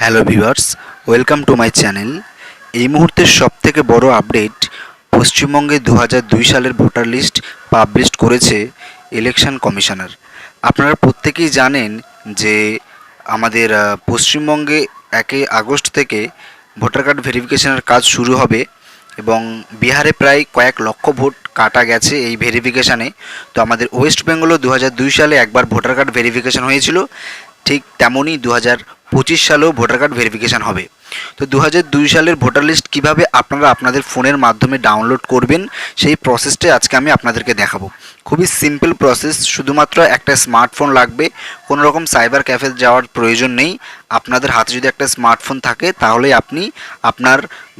Hello viewers, welcome to my channel. এই মুহূর্তের সবথেকে বড় আপডেট, পশ্চিমবঙ্গে 2002 সালের ভোটার লিস্ট পাবলিশ করেছে ইলেকশন কমিশনার। আপনারা প্রত্যেকেই জানেন যে আমাদের পশ্চিমবঙ্গে 1 আগস্ট থেকে ভোটার কার্ড ভেরিফিকেশনের কাজ শুরু হবে এবং বিহারে প্রায় কয়েক লক্ষ ভোট কাটা গেছে এই ভেরিফিকেশানে। তো আমাদের ওয়েস্ট বেঙ্গলও 2002 সালে একবার ভোটার কার্ড ভেরিফিকেশান হয়েছিল, ঠিক তেমনই 2025 সালেও ভোটার কার্ড ভেরিফিকেশান হবে। তো 2002 সালের ভোটার লিস্ট কীভাবে আপনারা আপনাদের ফোনের মাধ্যমে ডাউনলোড করবেন সেই প্রসেসটাই আজকে আমি আপনাদেরকে দেখাবো। খুবই সিম্পল প্রসেস, শুধুমাত্র একটা স্মার্টফোন লাগবে, কোনো রকম সাইবার ক্যাফে যাওয়ার প্রয়োজন নেই। আপনাদের হাতে যদি একটা স্মার্টফোন থাকে তাহলেই আপনি আপনার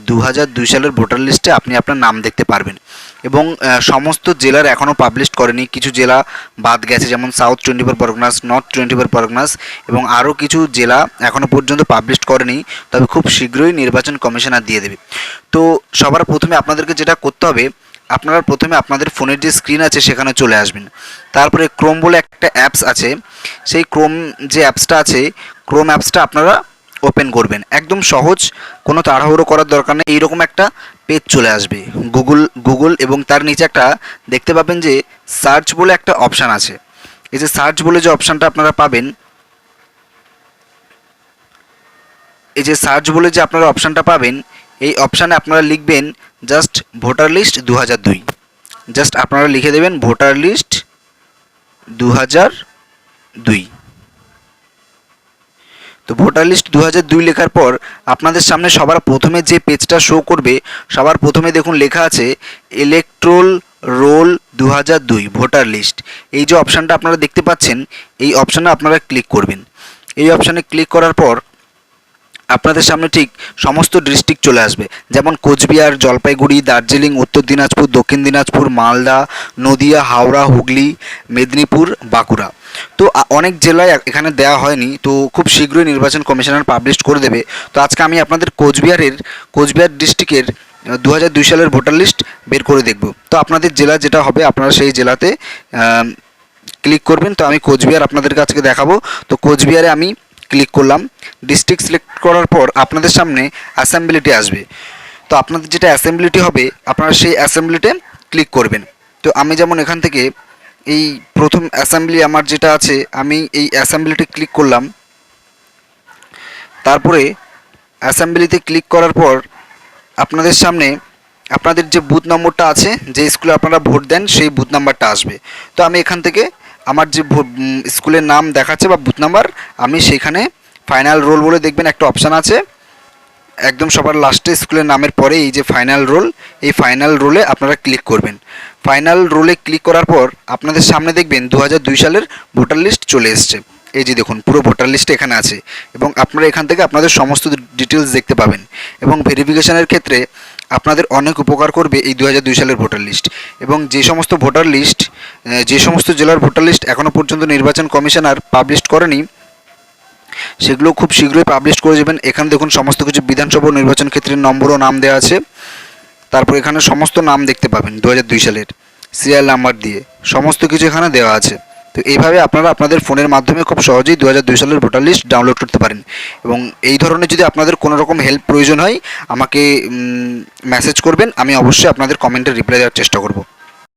2002 সালের ভোটার লিস্টে আপনি আপনার নাম দেখতে পারবেন। এবং সমস্ত জেলার এখনও পাবলিশ করেনি, কিছু জেলা বাদ গেছে, যেমন সাউথ 24 পরগনাস, নর্থ 24 পরগনাস এবং আরও কিছু জেলা এখনও পর্যন্ত পাবলিশ করেনি, তবে খুব শীঘ্রই নির্বাচন কমিশনার দিয়ে দেবে। তো সবার প্রথমে আপনাদেরকে যেটা করতে হবে, আপনারা প্রথমে আপনাদের ফোনের যে স্ক্রিন আছে সেখানে চলে আসবেন। তারপরে ক্রোম বলে একটা অ্যাপস আছে, সেই ক্রোম যে অ্যাপসটা আছে, ক্রোম অ্যাপসটা আপনারা ওপেন করবেন। একদম সহজ, কোনো তাড়াহুড়ো করার দরকার নেই। এইরকম একটা পেজ চলে আসবে, গুগল এবং তার নিচে একটা দেখতে পাবেন যে সার্চ বলে একটা অপশান আছে। এই যে সার্চ বলে যে অপশানটা আপনারা পাবেন, এই যে সার্চ বলে যে আপনারা অপশানটা পাবেন, এই অপশানে আপনারা লিখবেন জাস্ট ভোটার লিস্ট 2002। জাস্ট আপনারা লিখে দেবেন ভোটার লিস্ট 2002। তো ভোটার লিস্ট 2002 লেখার পর আপনাদের সামনে সবার প্রথমে যে পেজটা শো করবে, সবার প্রথমে দেখুন লেখা আছে ইলেকট্রাল রোল 2002 ভোটার লিস্ট। এই যে অপশানটা আপনারা দেখতে পাচ্ছেন, এই অপশানে আপনারা ক্লিক করবেন। এই অপশানে ক্লিক করার পর আপনাদের সামনে ঠিক সমস্ত ডিস্ট্রিক্ট চলে আসবে, যেমন কোচবিহার, জলপাইগুড়ি, দার্জিলিং, উত্তর দিনাজপুর, দক্ষিণ দিনাজপুর, মালদা, নদিয়া, হাওড়া, হুগলি, মেদিনীপুর, বাঁকুড়া। তো অনেক জেলায় এখানে দেওয়া হয়নি, তো খুব শীঘ্রই নির্বাচন কমিশনার পাবলিশ করে দেবে। তো আজকে আমি আপনাদের কোচবিহার ডিস্ট্রিক্টের 2002 সালের ভোটার লিস্ট বের করে দেখব। তো আপনাদের জেলা যেটা হবে আপনারা সেই জেলাতে ক্লিক করবেন। তো আমি কোচবিহার আপনাদেরকে আজকে দেখাবো। তো কোচবিহারে আমি ক্লিক করলাম। ডিস্ট্রিক্ট সিলেক্ট করার পর আপনাদের সামনে অ্যাসেম্বলিটি আসবে। তো আপনাদের যেটা অ্যাসেম্বলিটি হবে আপনারা সেই অ্যাসেম্বলিতে ক্লিক করবেন। তো আমি যেমন এখান থেকে এই প্রথম অ্যাসেম্বলি আমার যেটা আছে, আমি এই অ্যাসেম্বলিতে ক্লিক করলাম। তারপরে অ্যাসেম্বলিতে ক্লিক করার পর আপনাদের সামনে আপনাদের যে বুথ নম্বরটা আছে, যে স্কুলে আপনারা ভোট দেন সেই বুথ নাম্বারটা আসবে। তো আমি এখান থেকে আমার যে স্কুলের নাম দেখাচ্ছে বা বুথ নাম্বার, আমি সেইখানে ফাইনাল রোল বলে দেখবেন একটা অপশান আছে একদম সবার লাস্টে স্কুলের নামের পরে, এই যে ফাইনাল রোল, এই ফাইনাল রোলে আপনারা ক্লিক করবেন। ফাইনাল রোলে ক্লিক করার পর আপনাদের সামনে দেখবেন 2002 সালের ভোটার লিস্ট চলে এসছে। এই যে দেখুন পুরো ভোটার লিস্ট এখানে আছে এবং আপনারা এখান থেকে আপনাদের সমস্ত ডিটেলস দেখতে পাবেন। এবং ভেরিফিকেশনের ক্ষেত্রে আপনাদের অনেক উপকার করবে এই 2002 সালের ভোটার লিস্ট। এবং যে সমস্ত ভোটার লিস্ট, যে সমস্ত জেলার ভোটার লিস্ট এখনও পর্যন্ত নির্বাচন কমিশনার পাবলিশ করেনি, সেগুলো খুব শীঘ্রই পাবলিশ করে দেবেন। এখানে দেখুন সমস্ত কিছু বিধানসভা নির্বাচন ক্ষেত্রের নম্বর ও নাম দেওয়া আছে। তারপর এখানে সমস্ত নাম দেখতে পাবেন 2002 সালের সিরিয়াল নাম্বার দিয়ে, সমস্ত কিছু এখানে দেওয়া আছে। তো এইভাবে আপনারা আপনাদের ফোনের মাধ্যমে খুব সহজেই 2002 সালের ভোটার লিস্ট ডাউনলোড করতে পারেন। এবং এই ধরনের যদি আপনাদের কোনো রকম হেল্প প্রয়োজন হয় আমাকে মেসেজ করবেন, আমি অবশ্যই আপনাদের কমেন্টে রিপ্লাই দেওয়ার চেষ্টা করব।